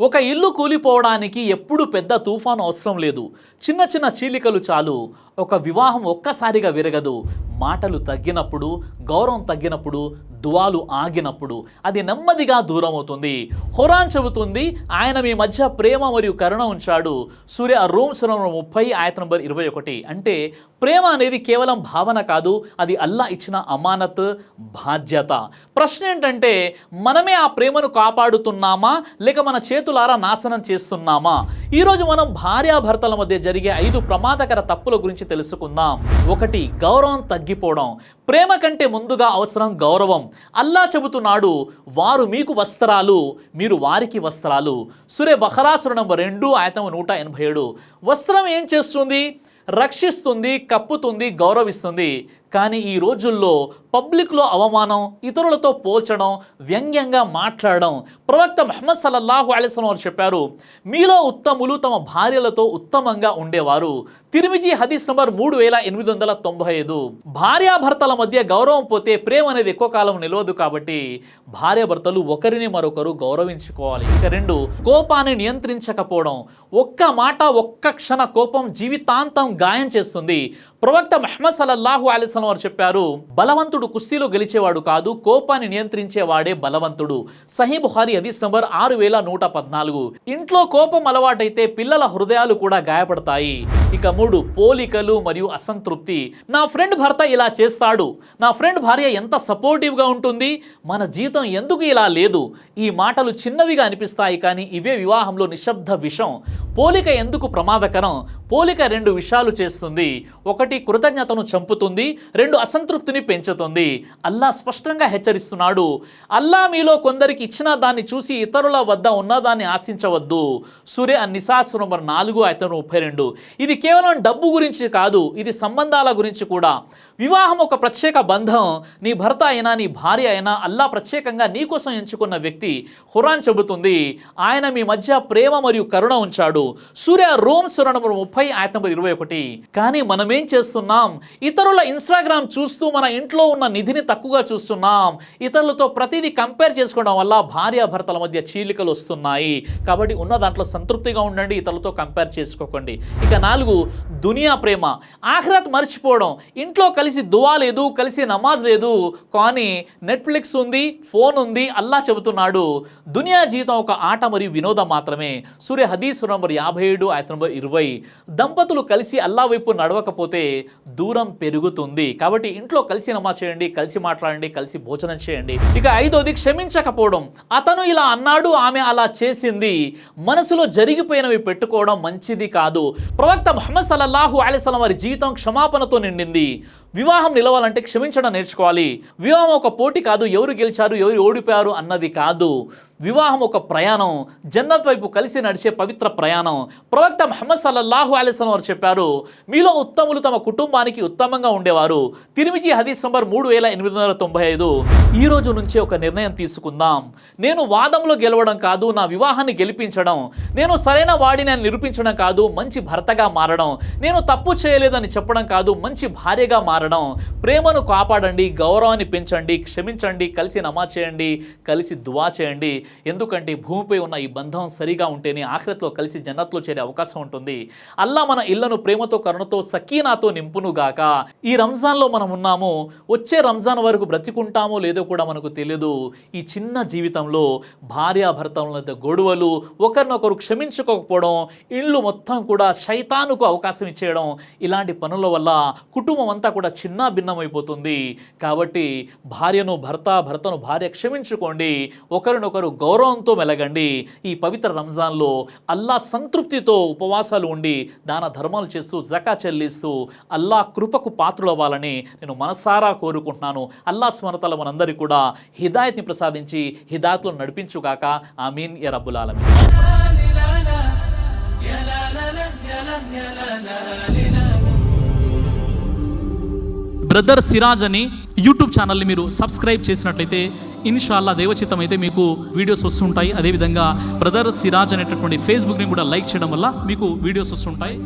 ఒక ఇల్లు కూలిపోవడానికి ఎప్పుడు పెద్ద తుఫాను అవసరం లేదు. చిన్న చిన్న చీలికలు చాలు. ఒక వివాహం ఒక్కసారిగా విరగదు. మాటలు తగ్గినప్పుడు, గౌరవం తగ్గినప్పుడు, దువాలు ఆగినప్పుడు అది నెమ్మదిగా దూరం అవుతుంది. ఖురాన్ చెబుతుంది, ఆయన మీ మధ్య ప్రేమ మరియు కరుణ ఉంచాడు. సూర్య రూమ్ 30 ఆయత నంబర్ 21. అంటే ప్రేమ అనేది కేవలం భావన కాదు, అది అల్లా ఇచ్చిన అమానత్, బాధ్యత. ప్రశ్న ఏంటంటే, మనమే ఆ ప్రేమను కాపాడుతున్నామా లేక మన చేతులారా నాశనం చేస్తున్నామా? ఈరోజు మనం భార్యాభర్తల మధ్య జరిగే 5 ప్రమాదకర తప్పుల గురించి తెలుసుకుందాం. 1. గౌరవం తగ్గిపోవడం. ప్రేమ కంటే ముందుగా అవసరం గౌరవం. అల్లా చెబుతున్నాడు, వారు మీకు వస్త్రాలు, మీరు వారికి వస్త్రాలు. సూరే బఖరా సూర నంబర్ 2 ఆయత 187. వస్త్రం ఏం చేస్తుంది? రక్షిస్తుంది, కప్పుతుంది, గౌరవిస్తుంది. కానీ ఈ రోజుల్లో పబ్లిక్లో అవమానం, ఇతరులతో పోల్చడం, వ్యంగ్యంగా మాట్లాడడం. ప్రవక్త ముహమ్మద్ సల్లల్లాహు అలైహి వసల్లం వారు చెప్పారు, మీలో ఉత్తములు తమ భార్యలతో ఉత్తమంగా ఉండేవారు. తిర్మిజీ హదీస్ నంబర్ 3895. భార్యాభర్తల మధ్య గౌరవం పోతే ప్రేమ అనేది ఎక్కువ కాలం నిలవదు. కాబట్టి భార్యాభర్తలు ఒకరిని మరొకరు గౌరవించుకోవాలి. ఇక 2, కోపాన్ని నియంత్రించకపోవడం. ఒక్క మాట, ఒక్క క్షణ కోపం జీవితాంతం గాయం చేస్తుంది. ప్రవక్త ముహమ్మద్ సల్లల్లాహు అలైహి వసల్లం వారు చెప్పారు, బలవంతుడు కుస్తీలో గెలిచేవాడు కాదు, కోపాన్ని నియంత్రించేవాడే బలవంతుడు. సహీ బుఖారీ హదీస్ నంబర్ 6114. ఇంట్లో కోపం అలవాటైతే పిల్లల హృదయాలు కూడా గాయపడతాయి. ఇక 3, పోలికలు మరియు అసంతృప్తి. నా ఫ్రెండ్ భర్త ఇలా చేస్తాడు, నా ఫ్రెండ్ భార్య ఎంత సపోర్టివ్గా ఉంటుంది, మన జీవితం ఎందుకు ఇలా లేదు? ఈ మాటలు చిన్నవిగా అనిపిస్తాయి, కానీ ఇవే వివాహంలో నిశ్శబ్ద విషం. పోలిక ఎందుకు ప్రమాదకరం? పోలిక 2 విషయాలు చేస్తుంది. 1, కృతజ్ఞతను చంపుతుంది. 2, అసంతృప్తిని పెంచుతుంది. అల్లా స్పష్టంగా హెచ్చరిస్తున్నాడు, అల్లా మీలో కొందరికి ఇచ్చిన దాన్ని చూసి ఇతరుల వద్ద ఉన్నదాన్ని ఆశించవద్దు. సూరే అన్-నిసా సూర నంబర్ 4 ఆయత 32. ఇది కేవలం డబ్బు గురించి కాదు, ఇది సంబంధాల గురించి కూడా. వివాహం ఒక ప్రత్యేక బంధం. నీ భర్త అయినా, నీ భార్య అయినా అల్లా ప్రత్యేకంగా నీ కోసం ఎంచుకున్న వ్యక్తి. ఖురాన్ చెబుతుంది, ఆయన మీ మధ్య ప్రేమ మరియు కరుణ ఉంచాడు. సూర్య రూమ్ సూర నంబర్ 30 ఆయత నంబర్ 21. కానీ మనమేం చేస్తున్నాం? ఇతరుల ఇన్స్టాగ్రామ్ చూస్తూ మన ఇంట్లో ఉన్న నిధిని తక్కువగా చూస్తున్నాం. ఇతరులతో ప్రతిదీ కంపేర్ చేసుకోవడం వల్ల భార్యాభర్తల మధ్య చీలికలు వస్తున్నాయి. కాబట్టి ఉన్న దాంట్లో సంతృప్తిగా ఉండండి, ఇతరులతో కంపేర్ చేసుకోకండి. ఇక 4, దునియా ప్రేమ. ఆఖిరత్ మర్చిపోవడం. ఇంట్లో కలిసి దువా లేదు, కలిసి నమాజ్ లేదు, కానీ నెట్ఫ్లిక్స్ ఉంది, ఫోన్ ఉంది. అల్లా చెబుతున్నాడు, దునియా జీవితం ఒక ఆట మరియు వినోదం మాత్రమే. సూర్య హదీస్ నంబర్ 57 ఆయత నంబర్ 20. దంపతులు కలిసి అల్లా వైపు నడవకపోతే దూరం పెరుగుతుంది. కాబట్టి ఇంట్లో కలిసి నమాజ్ చేయండి, కలిసి మాట్లాడండి, కలిసి భోజనం చేయండి. ఇక 5వది క్షమించకపోవడం. అతను ఇలా అన్నాడు, ఆమె అలా చేసింది, మనసులో జరిగిపోయినవి పెట్టుకోవడం మంచిది కాదు. ప్రవక్త ముహమ్మద్ సల్లల్లాహు అలైహి వసల్లం వారి జీవితం క్షమాపణతో నిండింది. వివాహం నిలవాలంటే క్షమించడం నేర్చుకోవాలి. వివాహం ఒక పోటీ కాదు, ఎవరు గెలిచారు, ఎవరు ఓడిపోయారు అన్నది కాదు. వివాహం ఒక ప్రయాణం, జన్నత్ వైపు కలిసి నడిచే పవిత్ర ప్రయాణం. ప్రవక్త ముహమ్మద్ సల్లల్లాహు అలైహి వసల్లం వారు చెప్పారు, మీలో ఉత్తములు తమ కుటుంబానికి ఉత్తమంగా ఉండేవారు. తిర్మిజీ హదీస్ నంబర్ 3895. ఈ రోజు నుంచే ఒక నిర్ణయం తీసుకుందాం. నేను వాదంలో గెలవడం కాదు, నా వివాహాన్ని గెలిపించడం. నేను సరైన వాడిని అని నిరూపించడం కాదు, మంచి భర్తగా మారడం. నేను తప్పు చేయలేదని చెప్పడం కాదు, మంచి భార్యగా మారడం. ప్రేమను కాపాడండి, గౌరవాన్ని పెంచండి, క్షమించండి, కలిసి నమాజ్ చేయండి, కలిసి దువా చేయండి. ఎందుకంటే భూమిపై ఉన్న ఈ బంధం సరిగా ఉంటేనే ఆఖిరత్లో కలిసి జన్నత్లో చేరే అవకాశం ఉంటుంది. అల్లా మన ఇళ్లను ప్రేమతో, కరుణతో, సకీనాతో నింపునుగాక. ఈ రంజాన్లో మనం ఉన్నాము. వచ్చే రంజాన్ వరకు బ్రతికుంటామో లేదో కూడా మనకు తెలియదు. ఈ చిన్న జీవితంలో భార్యాభర్తల మధ్య గొడవలు, ఒకరినొకరు క్షమించుకోకపోవడం, ఇళ్ళు మొత్తం కూడా శైతానుకు అవకాశం ఇచ్చేయడం, ఇలాంటి పనుల వల్ల కుటుంబం అంతా కూడా చిన్న భిన్నమైపోతుంది. కాబట్టి భార్యను భర్త, భర్తను భార్య క్షమించుకోండి, ఒకరినొకరు గౌరవంతో మెలగండి. ఈ పవిత్ర రంజాన్లో అల్లా సంతృప్తితో ఉపవాసాలు ఉండి దాన ధర్మాలు చేస్తూ జకా చెల్లిస్తూ అల్లా కృపకు పాత్రులవ్వాలని నేను మనసారా కోరుకుంటున్నాను. అల్లా సుబ్హానహు వ తఆలా మనందరికీ కూడా హిదాయత్ని ప్రసాదించి హిదాయత్లో నడిపించుగాక. ఆమీన్ యా రబ్బుల్ ఆలమీన్. బ్రదర్ సిరాజ్ అని యూట్యూబ్ ఛానల్ని మీరు సబ్స్క్రైబ్ చేసినట్లయితే ఇన్షాల్లా దేవచిత్తం అయితే మీకు వీడియోస్ వస్తుంటాయి. అదేవిధంగా బ్రదర్ సిరాజ్ అనేటటువంటి ఫేస్బుక్ని కూడా లైక్ చేయడం వల్ల మీకు వీడియోస్ వస్తుంటాయి.